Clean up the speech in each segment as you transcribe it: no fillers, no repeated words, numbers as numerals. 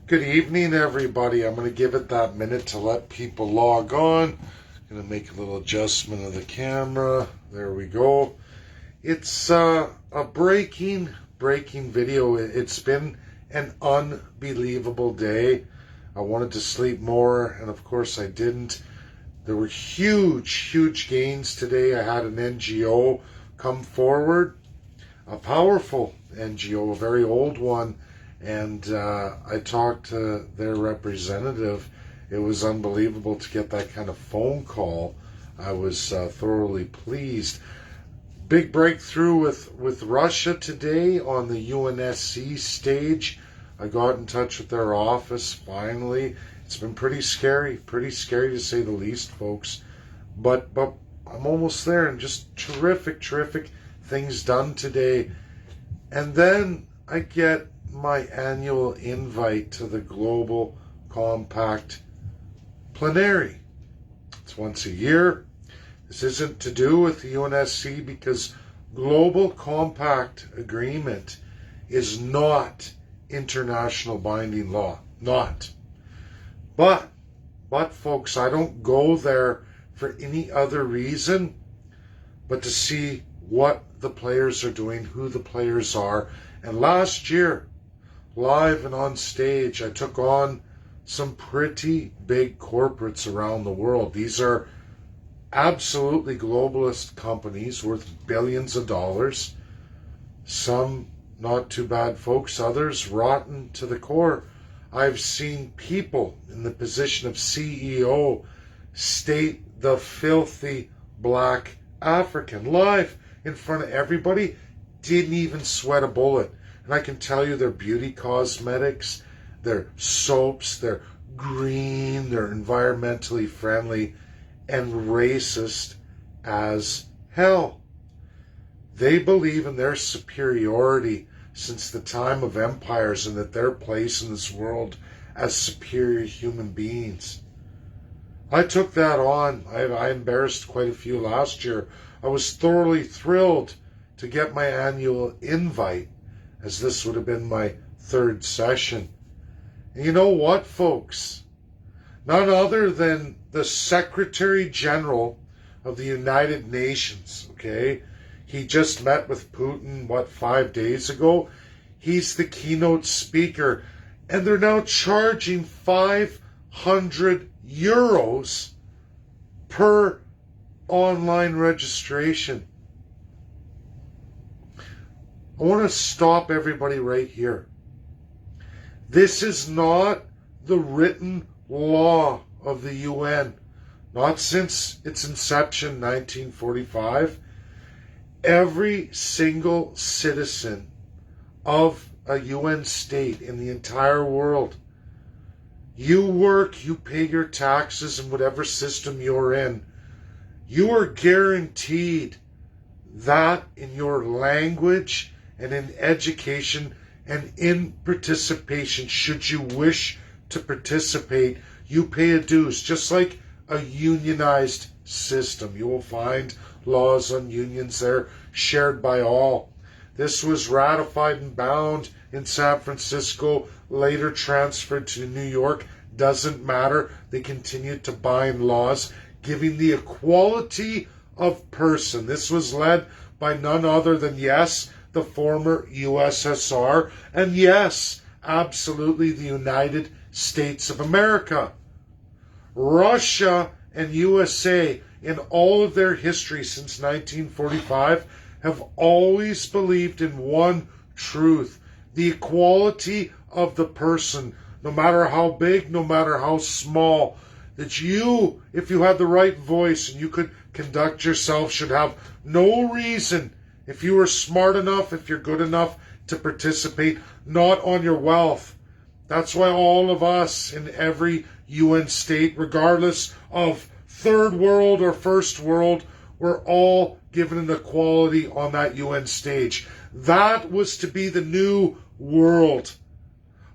Good evening, everybody. I'm going to give it that minute to let people log on. Going to make a little adjustment of the camera. There we go. It's a breaking video. It's been an unbelievable day. I wanted to sleep more, and of course I didn't. There were huge gains today. I had an NGO come forward, a powerful NGO, a very old one, and I talked to their representative. It was unbelievable to get that kind of phone call. I was thoroughly pleased. Big breakthrough with Russia today on the UNSC stage. I got in touch with their office finally. It's been pretty scary to say the least, folks. But I'm almost there, and just terrific things done today. And then I get my annual invite to the Global Compact Plenary. It's once a year. This isn't to do with the UNSC because Global Compact Agreement is not international binding law. Not. But folks, I don't go there for any other reason but to see what the players are doing, who the players are. And last year, live and on stage, I took on some pretty big corporates around the world. These are absolutely globalist companies worth billions of dollars. Some not too bad, folks, others rotten to the core. I've seen people in the position of CEO state the filthy black African live in front of everybody, didn't even sweat a bullet. And I can tell you their beauty cosmetics, their soaps, they're green, they're environmentally friendly, and racist as hell. They believe in their superiority since the time of empires and that their place in this world as superior human beings. I took that on. I embarrassed quite a few last year. I was thoroughly thrilled to get my annual invite, as this would have been my third session. And you know what, folks? None other than the Secretary General of the United Nations, okay? He just met with Putin, 5 days ago? He's the keynote speaker, and they're now charging 500 euros per online registration. I want to stop everybody right here. This is not the written law of the UN, not since its inception, 1945. Every single citizen of a UN state in the entire world, you work, you pay your taxes in whatever system you're in, you are guaranteed that in your language and in education and in participation, should you wish to participate, you pay a dues, just like a unionized system. You will find laws on unions there shared by all. This was ratified and bound in San Francisco, later transferred to New York. Doesn't matter. They continued to bind laws giving the equality of person. This was led by none other than, yes, the former USSR, and yes, absolutely the United States of America. Russia and USA, in all of their history since 1945, have always believed in one truth: the equality of the person, no matter how big, no matter how small. That you, if you had the right voice and you could conduct yourself, should have no reason, if you are smart enough, if you're good enough to participate, not on your wealth. That's why all of us in every UN state, regardless of third world or first world, we're all given an equality on that UN stage. That was to be the new world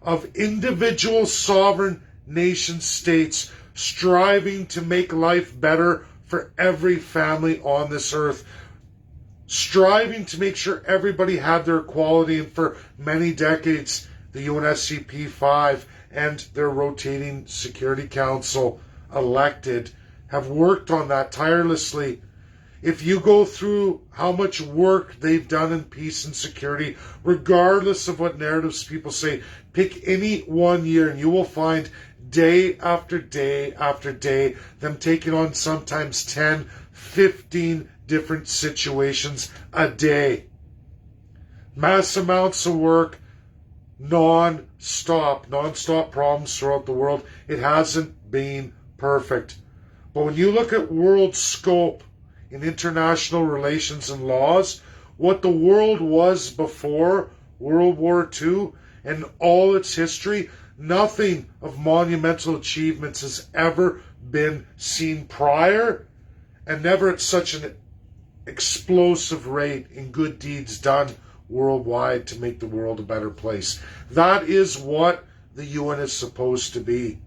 of individual sovereign nation states striving to make life better for every family on this earth, striving to make sure everybody had their equality. And for many decades, the UNSCP 5 and their rotating Security Council elected have worked on that tirelessly. If you go through how much work they've done in peace and security, regardless of what narratives people say, pick any one year and you will find day after day after day them taking on sometimes 10, 15 different situations a day. Mass amounts of work, non-stop problems throughout the world. It hasn't been perfect. But when you look at world scope in international relations and laws, what the world was before World War II and all its history, nothing of monumental achievements has ever been seen prior, and never at such an explosive rate in good deeds done worldwide to make the world a better place. That is what the UN is supposed to be.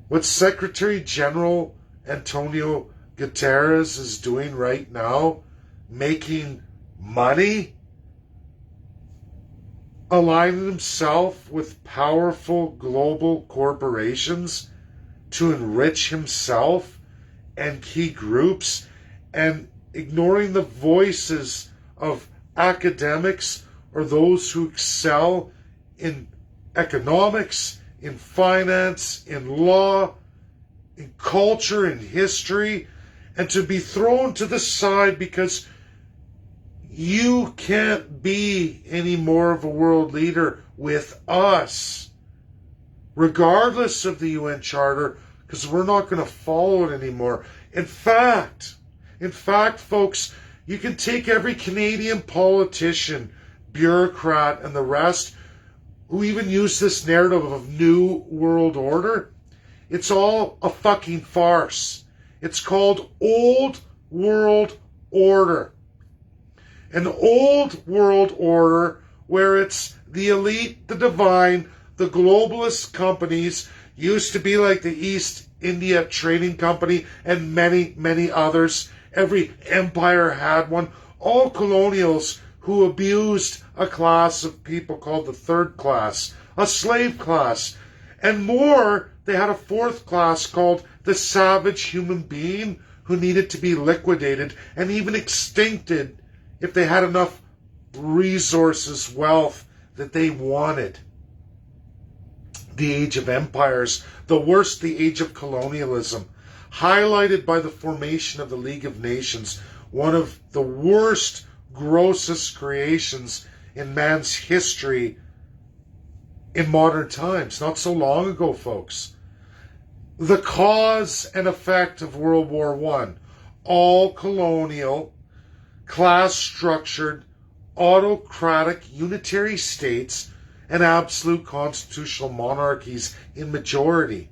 What Secretary General Antonio Guterres is doing right now, making money, aligning himself with powerful global corporations to enrich himself and key groups, and ignoring the voices of academics or those who excel in economics, in finance, in law, in culture, in history, and to be thrown to the side because you can't be any more of a world leader with us, regardless of the UN Charter, because we're not going to follow it anymore. In fact, folks, you can take every Canadian politician, bureaucrat, and the rest who even use this narrative of New World Order. It's all a fucking farce. It's called Old World Order. An Old World Order where it's the elite, the divine, the globalist companies, used to be like the East India Trading Company and many, many others. Every empire had one. All colonials who abused a class of people called the third class, a slave class. And more, they had a fourth class called the savage human being who needed to be liquidated and even extincted if they had enough resources, wealth that they wanted. The age of empires, the worst, the age of colonialism, highlighted by the formation of the League of Nations, one of the worst, grossest creations in man's history in modern times, not so long ago, folks. The cause and effect of World War I, all colonial, class-structured, autocratic, unitary states and absolute constitutional monarchies in majority.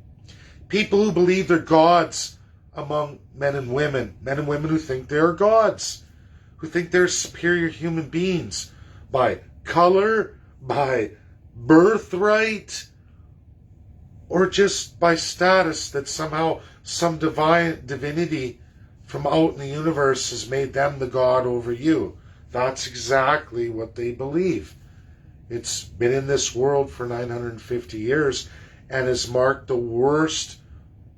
People who believe they're gods among men and women who think they're gods, who think they're superior human beings by color, by birthright, or just by status, that somehow some divinity from out in the universe has made them the god over you. That's exactly what they believe. It's been in this world for 950 years and has marked the worst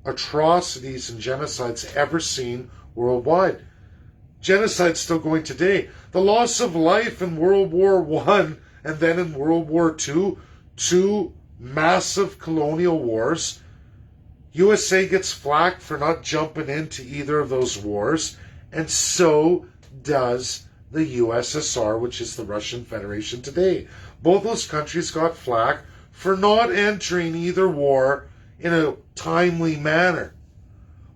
atrocities and genocides ever seen worldwide. Genocide's still going today. The loss of life in World War I and then in World War II, two massive colonial wars. USA gets flack for not jumping into either of those wars, and so does the USSR, which is the Russian Federation today. Both those countries got flack for not entering either war in a timely manner.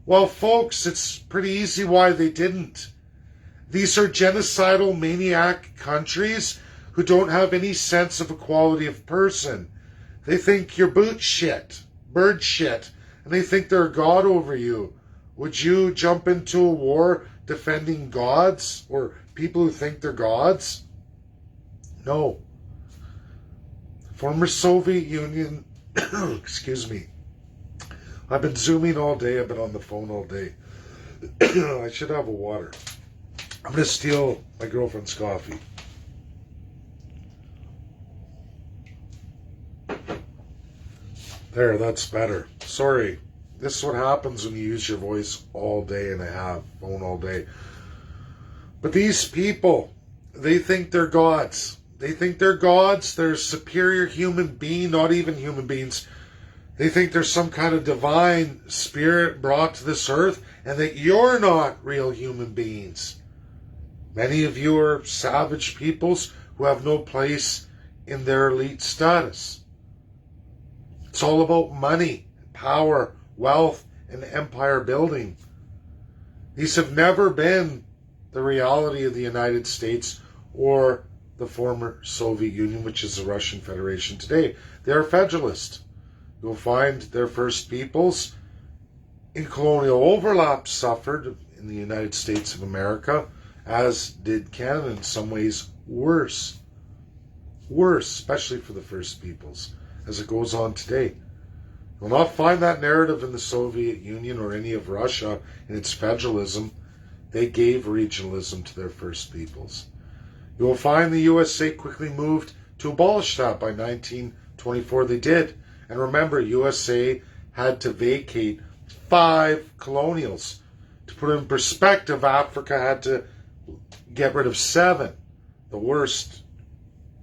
Well, folks, it's pretty easy why they didn't. These are genocidal maniac countries who don't have any sense of equality of person. They think you're boot shit, bird shit, and they think they're a god over you. Would you jump into a war defending gods or people who think they're gods? No. Former Soviet Union, excuse me. I've been Zooming all day. I've been on the phone all day. I should have a water. I'm going to steal my girlfriend's coffee. There, that's better. Sorry. This is what happens when you use your voice all day, and I have phone all day. But these people, they think they're gods. They think they're gods. They're superior human being, not even human beings. They think there's some kind of divine spirit brought to this earth, and that you're not real human beings. Many of you are savage peoples who have no place in their elite status. It's all about money, power, wealth, and empire building. These have never been the reality of the United States or the former Soviet Union, which is the Russian Federation today. They are federalist. You'll find their first peoples in colonial overlap suffered in the United States of America, as did Canada, in some ways worse. Worse, especially for the first peoples, as it goes on today. You'll not find that narrative in the Soviet Union or any of Russia in its federalism. They gave regionalism to their first peoples. You will find the USA quickly moved to abolish that. By 1924 they did. And remember, USA had to vacate 5 colonials. To put it in perspective, Africa had to get rid of 7. The worst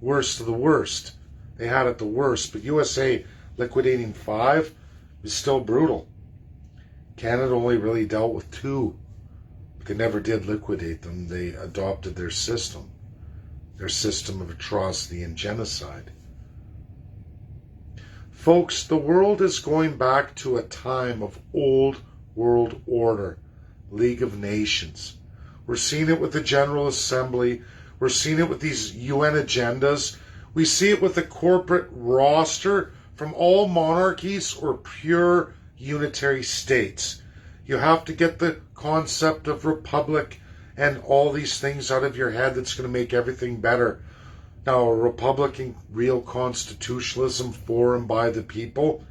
of the worst. They had it the worst. But USA liquidating 5 is still brutal. Canada only really dealt with 2. But they never did liquidate them. They adopted their system of atrocity and genocide. Folks, the world is going back to a time of old world order, League of Nations. We're seeing it with the General Assembly. We're seeing it with these UN agendas. We see it with the corporate roster from all monarchies or pure unitary states. You have to get the concept of republic and all these things out of your head that's going to make everything better. Now, a republic in real constitutionalism for and by the people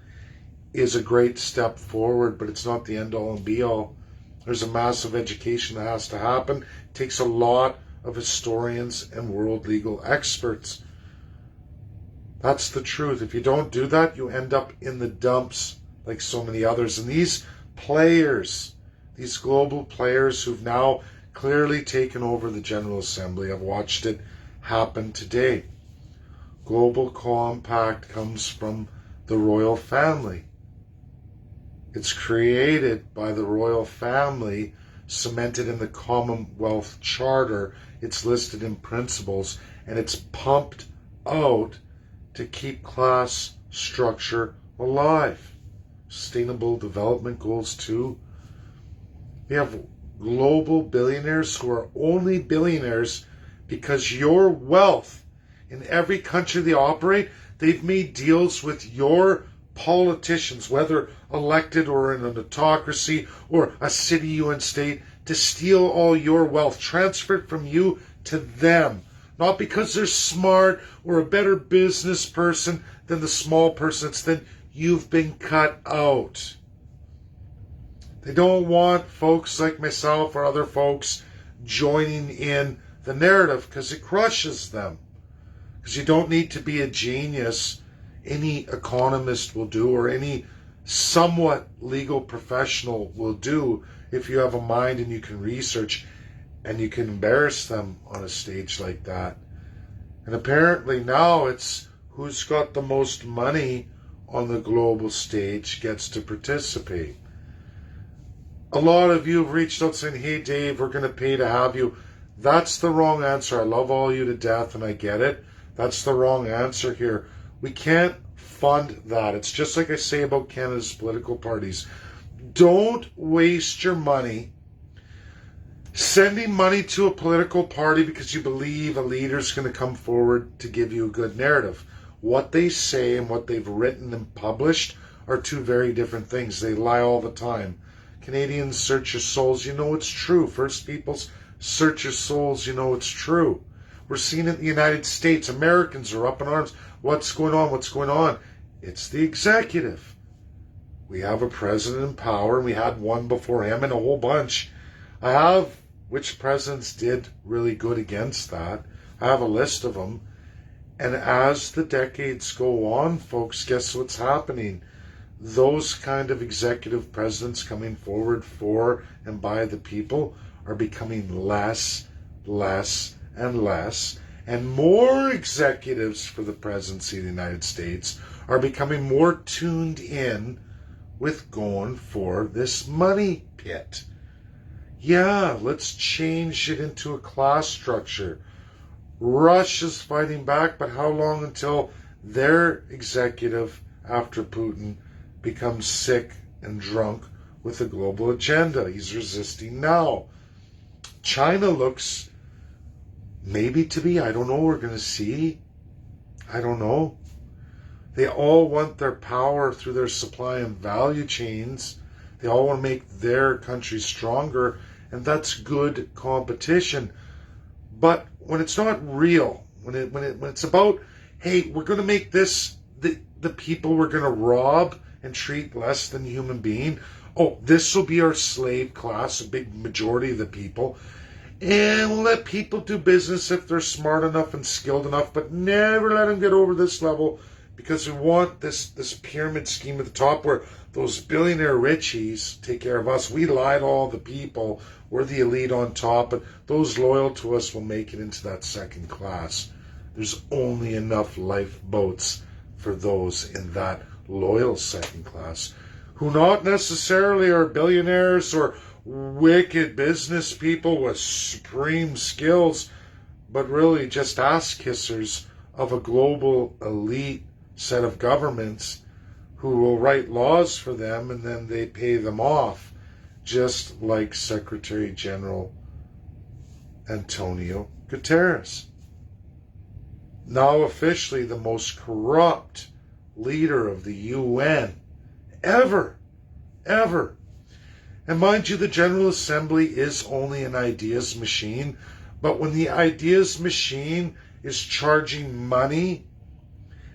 is a great step forward, but it's not the end-all and be-all. There's a massive education that has to happen. It takes a lot of historians and world legal experts. That's the truth. If you don't do that, you end up in the dumps like so many others. And these players, these global players who've now clearly taken over the General Assembly, I've watched it happen today. Global Compact comes from the royal family. It's created by the royal family, cemented in the Commonwealth Charter. It's listed in principles, and it's pumped out to keep class structure alive. Sustainable Development Goals too. We have global billionaires who are only billionaires because your wealth in every country they operate, they've made deals with your politicians, whether elected or in an autocracy or a city, UN state, to steal all your wealth, transfer it from you to them. Not because they're smart or a better business person than the small person. It's that you've been cut out. They don't want folks like myself or other folks joining in the narrative because it crushes them. Because you don't need to be a genius. Any economist will do, or any somewhat legal professional will do, if you have a mind and you can research and you can embarrass them on a stage like that. And apparently now it's who's got the most money on the global stage gets to participate. A lot of you have reached out saying, hey Dave, we're going to pay to have you. That's the wrong answer. I love all you to death and I get it. That's the wrong answer here. We can't fund that. It's just like I say about Canada's political parties. Don't waste your money sending money to a political party because you believe a leader's going to come forward to give you a good narrative. What they say and what they've written and published are two very different things. They lie all the time. Canadians, search your souls, you know it's true. First Peoples, search your souls, you know it's true. We're seeing it in the United States. Americans are up in arms. What's going on? What's going on? It's the executive. We have a president in power, and we had one before him and a whole bunch. I have which presidents did really good against that. I have a list of them. And as the decades go on, folks, guess what's happening? those kind of executive presidents coming forward for and by the people are becoming less, and less, and more executives for the presidency of the United States are becoming more tuned in with going for this money pit. Yeah, let's change it into a class structure. Russia's fighting back, but how long until their executive, after Putin, becomes sick and drunk with a global agenda? He's resisting now. China looks maybe to be, I don't know, we're going to see. I don't know. They all want their power through their supply and value chains. They all want to make their country stronger, and that's good competition. But when it's not real, when it's about, hey, we're going to make this the people we're going to rob and treat less than human being. Oh, this will be our slave class, a big majority of the people. And we'll let people do business if they're smart enough and skilled enough, but never let them get over this level, because we want this pyramid scheme at the top where those billionaire richies take care of us. We lie to all the people. We're the elite on top, but those loyal to us will make it into that second class. There's only enough lifeboats for those in that loyal second class, who not necessarily are billionaires or wicked business people with supreme skills, but really just ass kissers of a global elite set of governments who will write laws for them and then they pay them off, just like Secretary General Antonio Guterres. Now officially the most corrupt leader of the UN ever. And mind you, the General Assembly is only an ideas machine, but when the ideas machine is charging money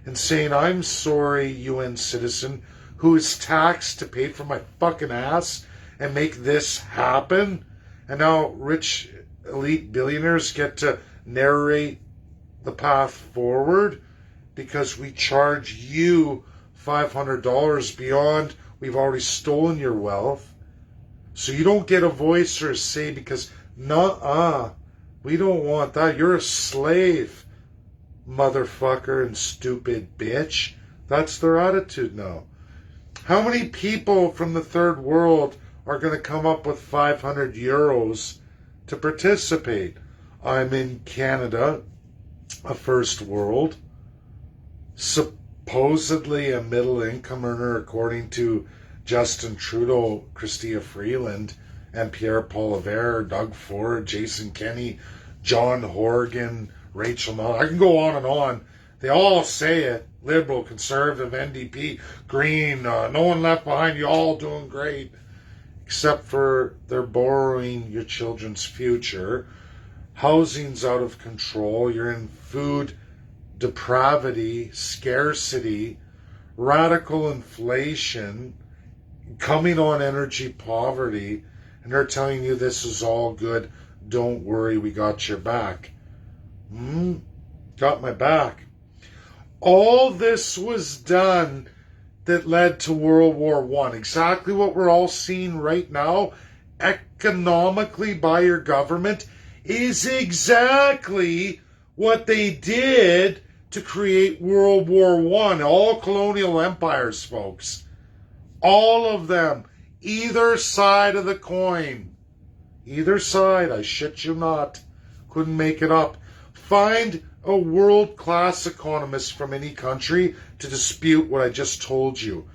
and saying, I'm sorry, UN citizen, who is taxed to pay for my fucking ass and make this happen, and now rich elite billionaires get to narrate the path forward because we charge you $500 beyond we've already stolen your wealth. So you don't get a voice or a say because, we don't want that. You're a slave, motherfucker and stupid bitch. That's their attitude now. How many people from the third world are going to come up with 500 euros to participate? I'm in Canada, a first world, supposedly a middle income earner according to Justin Trudeau, Chrystia Freeland, and Pierre Poilievre, Doug Ford, Jason Kenney, John Horgan, Rachel Noel. I can go on and on. They all say it. Liberal, Conservative, NDP, Green, no one left behind, you all doing great. Except for they're borrowing your children's future. Housing's out of control. You're in food depravity, scarcity, radical inflation, coming on energy poverty, and they're telling you this is all good. Don't worry, we got your back. Got my back. All this was done that led to World War I. Exactly what we're all seeing right now, economically by your government, is exactly what they did to create World War I. All colonial empires, folks. All of them. Either side of the coin. Either side, I shit you not. Couldn't make it up. Find a world-class economist from any country to dispute what I just told you.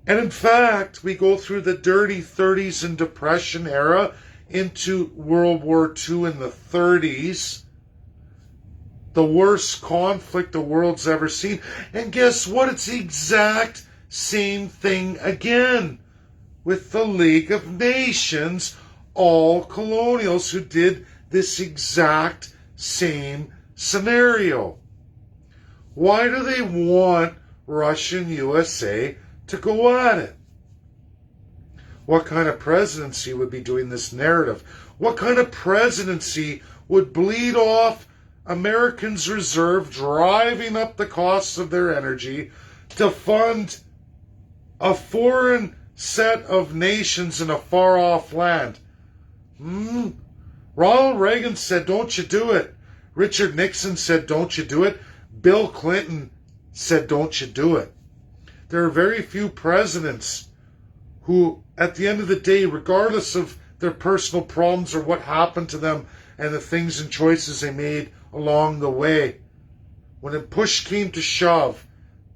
And in fact, we go through the dirty 30s and Depression era into World War II in the 30s. The worst conflict the world's ever seen. And guess what? It's the exact same thing again with the League of Nations, all colonials who did this exact same scenario. Why do they want Russia and USA to go at it? What kind of presidency would be doing this narrative? What kind of presidency would bleed off Americans' reserve, driving up the costs of their energy to fund a foreign set of nations in a far-off land. Ronald Reagan said, don't you do it. Richard Nixon said, don't you do it. Bill Clinton said, don't you do it. There are very few presidents who, at the end of the day, regardless of their personal problems or what happened to them and the things and choices they made along the way, when a push came to shove,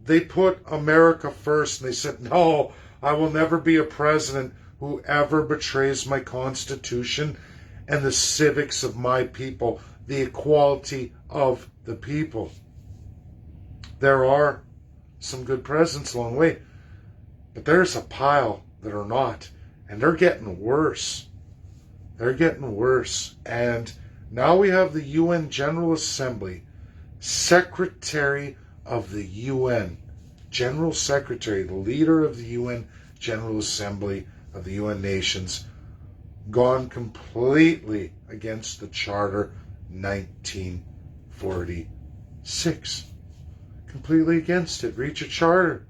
they put America first and they said, no, I will never be a president who ever betrays my Constitution and the civics of my people, the equality of the people. There are some good presidents along the way, but there's a pile that are not, and they're getting worse. They're getting worse. And now we have the UN General Assembly, Secretary of the UN, General Secretary, the leader of the UN General Assembly of the UN nations, gone completely against the Charter 1946. Completely against it. Read your charter.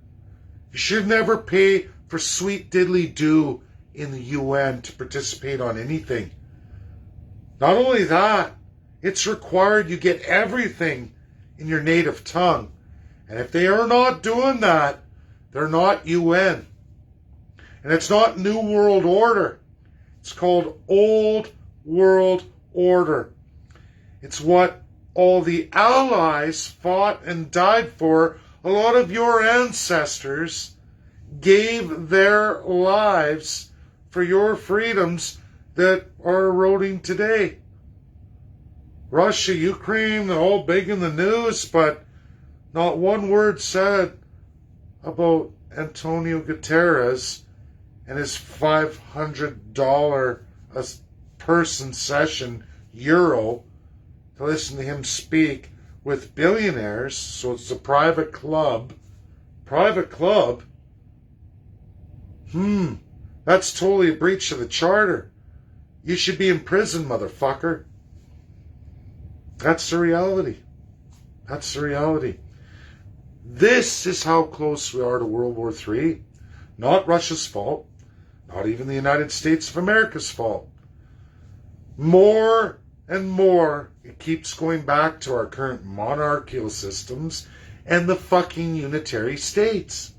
You should never pay for sweet diddly do in the UN to participate on anything. Not only that, it's required you get everything in your native tongue. And if they are not doing that, they're not UN. And it's not New World Order. It's called Old World Order. It's what all the allies fought and died for. A lot of your ancestors gave their lives for your freedoms that are eroding today. Russia, Ukraine, they're all big in the news, but not one word said about Antonio Guterres and his $500 a person session euro to listen to him speak with billionaires. So it's a private club. Private club? That's totally a breach of the charter. You should be in prison, motherfucker. That's the reality. That's the reality. This is how close we are to World War III. Not Russia's fault. Not even the United States of America's fault. More and more, it keeps going back to our current monarchical systems and the fucking unitary states,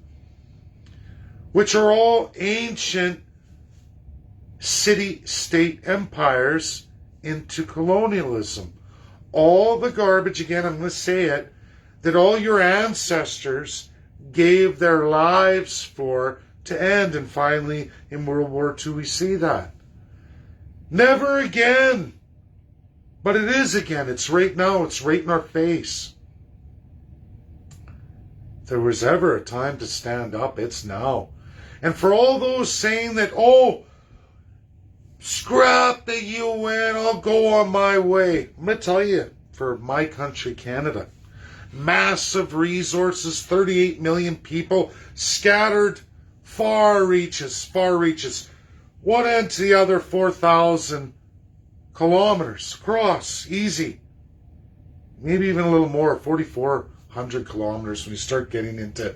which are all ancient city-state empires into colonialism. All the garbage, again, I'm going to say it, that all your ancestors gave their lives for to end. And finally, in World War II, we see that. Never again. But it is again. It's right now. It's right in our face. If there was ever a time to stand up, it's now. And for all those saying that, oh, scrap the UN, I'll go on my way. I'm going to tell you, for my country, Canada, massive resources, 38 million people, scattered, far reaches, one end to the other, 4,000 kilometers across, easy. Maybe even a little more, 4,400 kilometers when you start getting into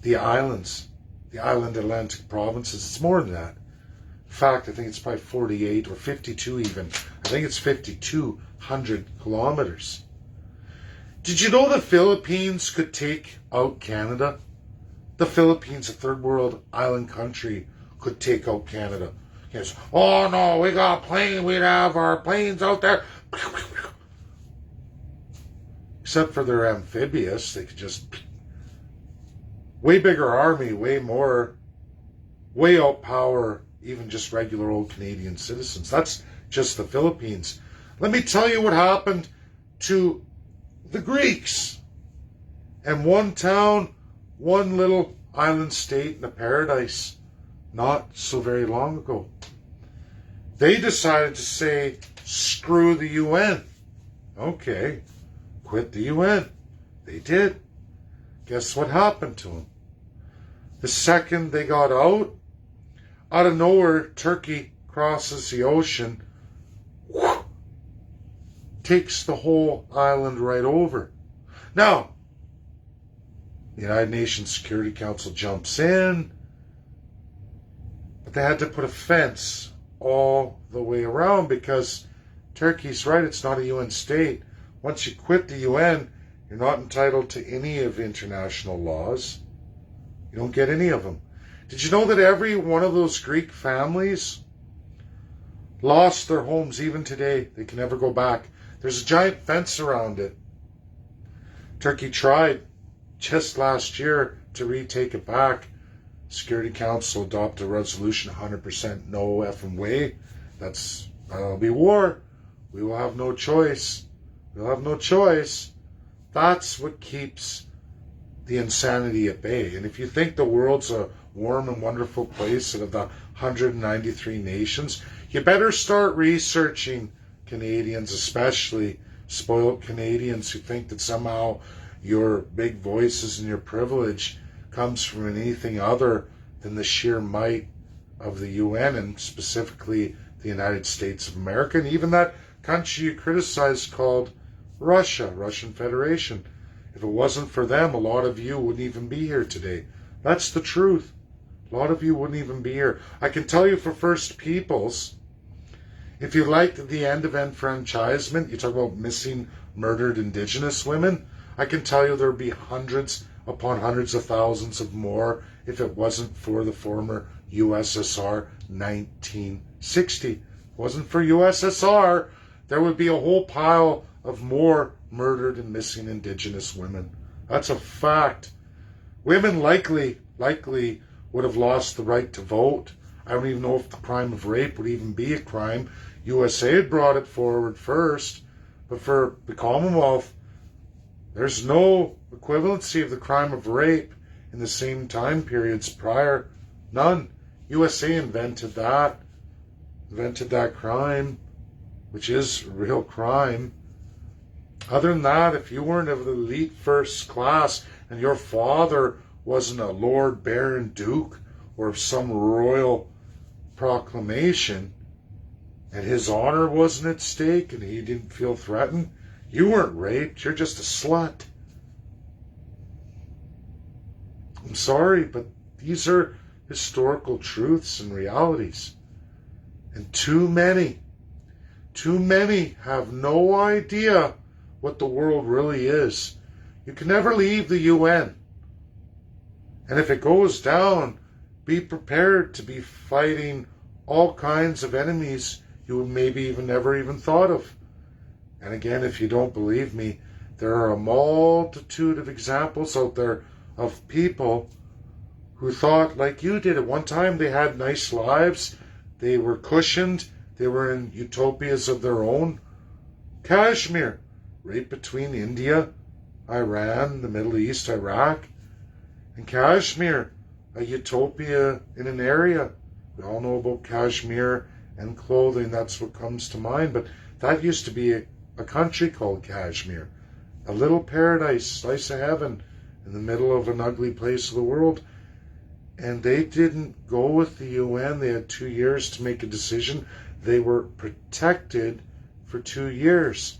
the islands, the island Atlantic provinces. It's more than that. In fact, I think it's probably 48 or 52 even. I think it's 5,200 kilometers. Did you know the Philippines could take out Canada? The Philippines, a third world island country, could take out Canada. Yes. Oh no, we got planes, we'd have our planes out there. Except for their amphibious, they could just... Way bigger army, way more, way outpower even just regular old Canadian citizens. That's just the Philippines. Let me tell you what happened to the Greeks. And one town, one little island state in a paradise not so very long ago. They decided to say, screw the UN. Okay, quit the UN. They did. Guess what happened to them? The second they got out of nowhere, Turkey crosses the ocean, takes the whole island right over. Now, the United Nations Security Council jumps in. they had to put a fence all the way around because Turkey's right, it's not a UN state. Once you quit the UN, you're not entitled to any of the international laws. You don't get any of them. Did you know that every one of those Greek families lost their homes even today? They can never go back. There's a giant fence around it. Turkey tried just last year to retake it back. Security Council adopted a resolution, 100% no effing way. That'll be war. We will have no choice. We'll have no choice. That's what keeps the insanity at bay. And if you think the world's a warm and wonderful place out of the 193 nations, you better start researching Canadians, especially spoiled Canadians who think that somehow your big voices and your privilege comes from anything other than the sheer might of the UN and specifically the United States of America, and even that country you criticize called Russia, Russian Federation. If it wasn't for them, a lot of you wouldn't even be here today. That's the truth. A lot of you wouldn't even be here. I can tell you for First Peoples, if you liked the end of enfranchisement, you talk about missing, murdered Indigenous women, I can tell you there would be hundreds upon hundreds of thousands of more if it wasn't for the former USSR 1960. If it wasn't for USSR, there would be a whole pile of more murdered and missing Indigenous women. That's a fact. Women likely would have lost the right to vote. I don't even know if the crime of rape would even be a crime. USA had brought it forward first, but for the Commonwealth, there's no equivalency of the crime of rape in the same time periods prior. None. USA invented that crime, which is a real crime. Other than that, if you weren't of the elite first class and your father wasn't a Lord, Baron, Duke, or of some royal proclamation, and his honor wasn't at stake and he didn't feel threatened, you weren't raped. You're just a slut. I'm sorry, but these are historical truths and realities. And too many have no idea what the world really is. You can never leave the UN. And if it goes down, be prepared to be fighting all kinds of enemies you maybe even never even thought of. And again, if you don't believe me, there are a multitude of examples out there of people who thought like you did. At one time they had nice lives, they were cushioned, they were in utopias of their own. Kashmir, right between India, Iran, the Middle East, Iraq, and Kashmir, a utopia in an area. We all know about Kashmir and clothing, that's what comes to mind, but that used to be a country called Kashmir, a little paradise, slice of heaven in the middle of an ugly place of the world. And they didn't go with the UN. They had 2 years to make a decision. They were protected for 2 years.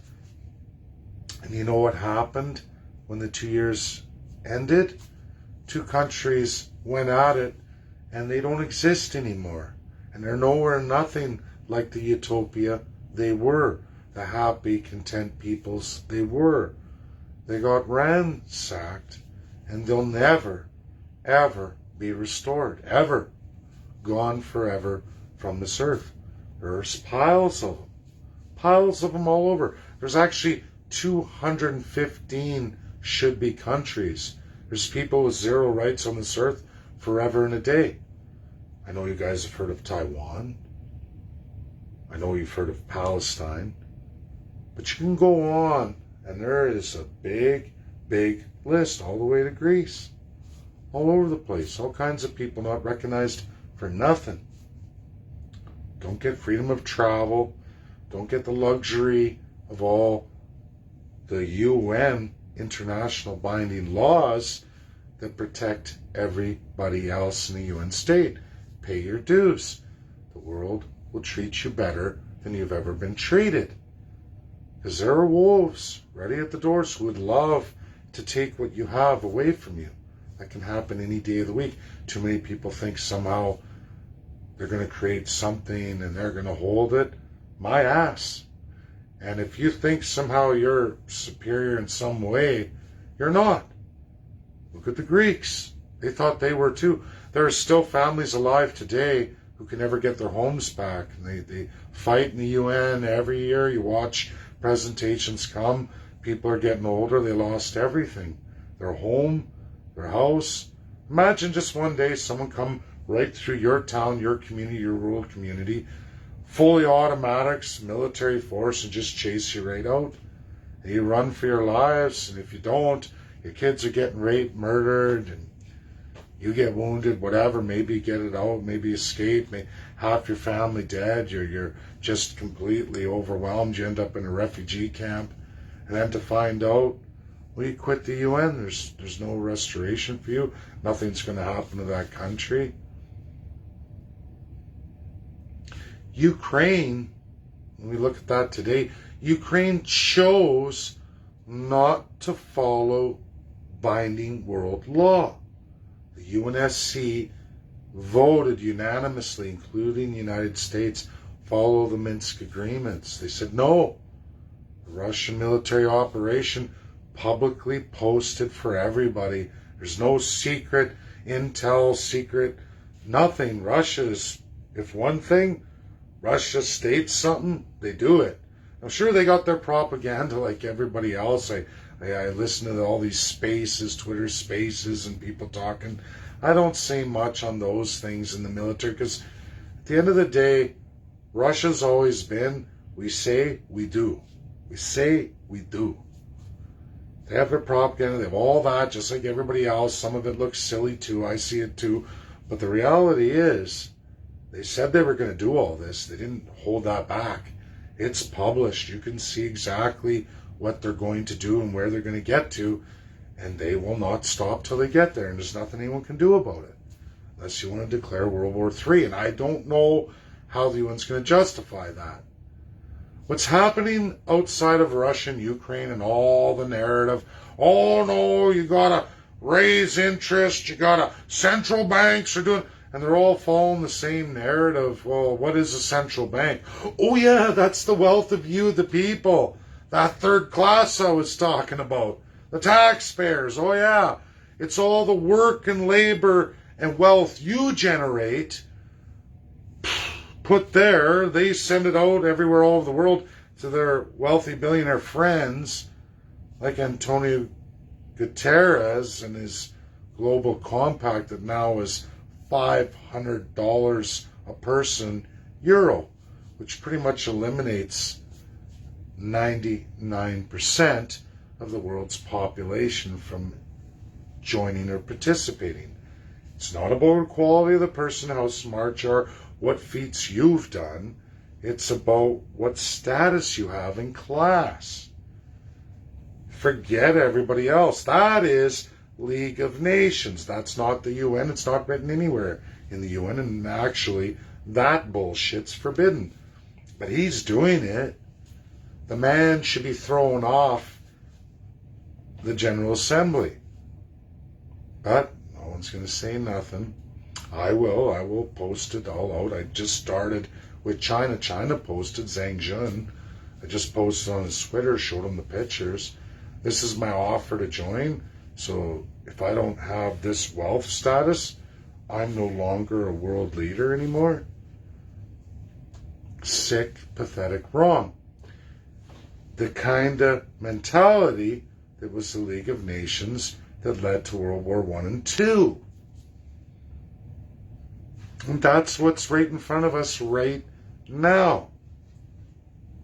And you know what happened when the 2 years ended? 2 countries went at it, and they don't exist anymore. And they're nowhere nothing like the utopia they were, the happy, content peoples they were. They got ransacked, and they'll never, ever be restored, ever. Gone forever from this earth. There's piles of them all over. There's actually 215 should-be countries. There's people with zero rights on this earth forever and a day. I know you guys have heard of Taiwan. I know you've heard of Palestine. But you can go on, and there is a big, big list all the way to Greece. All over the place. All kinds of people not recognized for nothing. Don't get freedom of travel. Don't get the luxury of all the UN international binding laws that protect everybody else in the UN state. Pay your dues. The world will treat you better than you've ever been treated. Because there are wolves ready at the doors who would love to take what you have away from you. That can happen any day of the week. Too many people think somehow they're going to create something and they're going to hold it. My ass. And if you think somehow you're superior in some way, you're not. Look at the Greeks. They thought they were too. There are still families alive today who can never get their homes back. And they fight in the UN every year. You watch presentations come. People are getting older. They lost everything. Their home, their house. Imagine just one day someone come right through your town, your community, your rural community, fully automatics, military force, and just chase you right out. And you run for your lives, and if you don't, your kids are getting raped, murdered, and you get wounded, whatever. Maybe you get it out, maybe you escape, maybe half your family dead, you're just completely overwhelmed, you end up in a refugee camp, and then to find out, well, you quit the UN, there's no restoration for you, nothing's going to happen to that country. Ukraine, when we look at that today, Ukraine chose not to follow binding world law. The UNSC voted unanimously, including the United States, follow the Minsk agreements. They said no. The Russian military operation publicly posted for everybody. There's no secret intel, secret, nothing. Russia's, if one thing, Russia states something, they do it. I'm sure they got their propaganda like everybody else. I listen to all these spaces, Twitter spaces, and people talking. I don't say much on those things in the military because at the end of the day, Russia's always been, we say, we do. We say, we do. They have their propaganda, they have all that, just like everybody else. Some of it looks silly too, I see it too. But the reality is, they said they were going to do all this. They didn't hold that back. It's published. You can see exactly what they're going to do and where they're going to get to, and they will not stop till they get there, and there's nothing anyone can do about it unless you want to declare World War III, and I don't know how the UN's going to justify that. What's happening outside of Russia and Ukraine and all the narrative, oh no, you got to raise interest, you got to, central banks are doing, and they're all following the same narrative. Well, what is a central bank? Oh yeah, that's the wealth of you, the people. That third class I was talking about. The taxpayers, oh yeah. It's all the work and labor and wealth you generate, put there, they send it out everywhere all over the world to their wealthy billionaire friends, like Antonio Guterres and his global compact that now is $500 a person euro, which pretty much eliminates 99% of the world's population from joining or participating. It's not about the quality of the person, how smart you are, what feats you've done. It's about what status you have in class. Forget everybody else. That is League of Nations. That's not the UN. It's not written anywhere in the UN, and actually that bullshit's forbidden. But he's doing it. The man should be thrown off the General Assembly. But no one's going to say nothing. I will post it all out. I just started with China. China posted Zhang Jun. I just posted on his Twitter, showed him the pictures. This is my offer to join. So if I don't have this wealth status, I'm no longer a world leader anymore. Sick, pathetic, wrong. The kind of mentality that was the League of Nations that led to World War I and II. And that's what's right in front of us right now.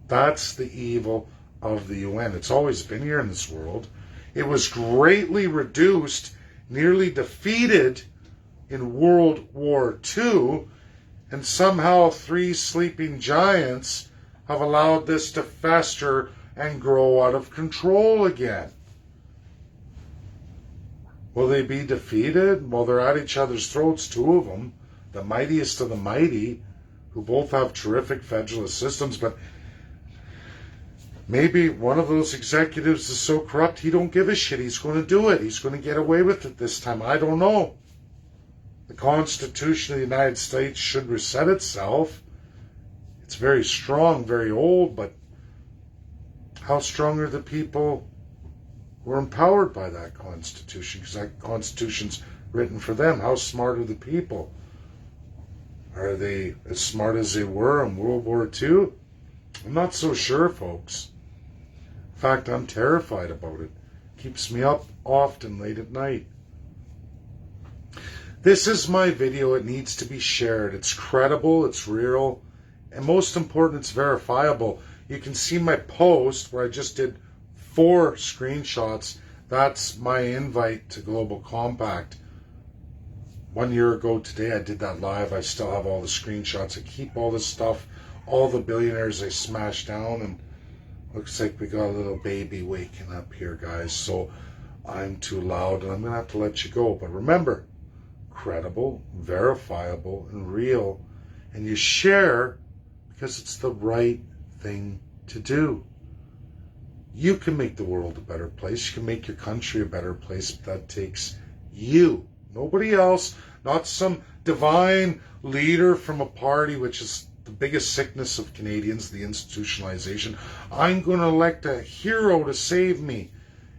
That's the evil of the UN. It's always been here in this world. It was greatly reduced, nearly defeated in World War II, and somehow three sleeping giants have allowed this to fester and grow out of control again. Will they be defeated? Well, they're at each other's throats, two of them, the mightiest of the mighty, who both have terrific federalist systems, but maybe one of those executives is so corrupt he don't give a shit. He's going to do it. He's going to get away with it this time. I don't know. The Constitution of the United States should reset itself. It's very strong, very old, but how strong are the people who are empowered by that Constitution? Because that Constitution's written for them. How smart are the people? Are they as smart as they were in World War II? I'm not so sure, folks. In fact, I'm terrified about it. Keeps me up often late at night. This is my video. It needs to be shared. It's credible, it's real, and most important, it's verifiable. You can see my post where I just did 4 screenshots. That's my invite to Global Compact. 1 year ago today, I did that live. I still have all the screenshots. I keep all this stuff, all the billionaires I smashed down, and looks like we got a little baby waking up here, guys. So I'm too loud, and I'm going to have to let you go. But remember, credible, verifiable, and real. And you share because it's the right thing to do. You can make the world a better place. You can make your country a better place, but that takes you. Nobody else, not some divine leader from a party, which is the biggest sickness of Canadians, the institutionalization. I'm going to elect a hero to save me.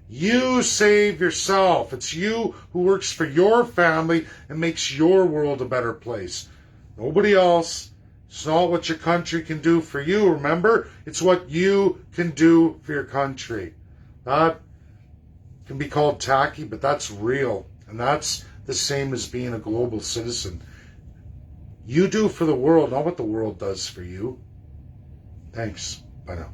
You save yourself. It's you who works for your family and makes your world a better place. Nobody else. It's not what your country can do for you, remember? It's what you can do for your country. That can be called tacky, but that's real. And that's the same as being a global citizen. You do for the world, not what the world does for you. Thanks. Bye now.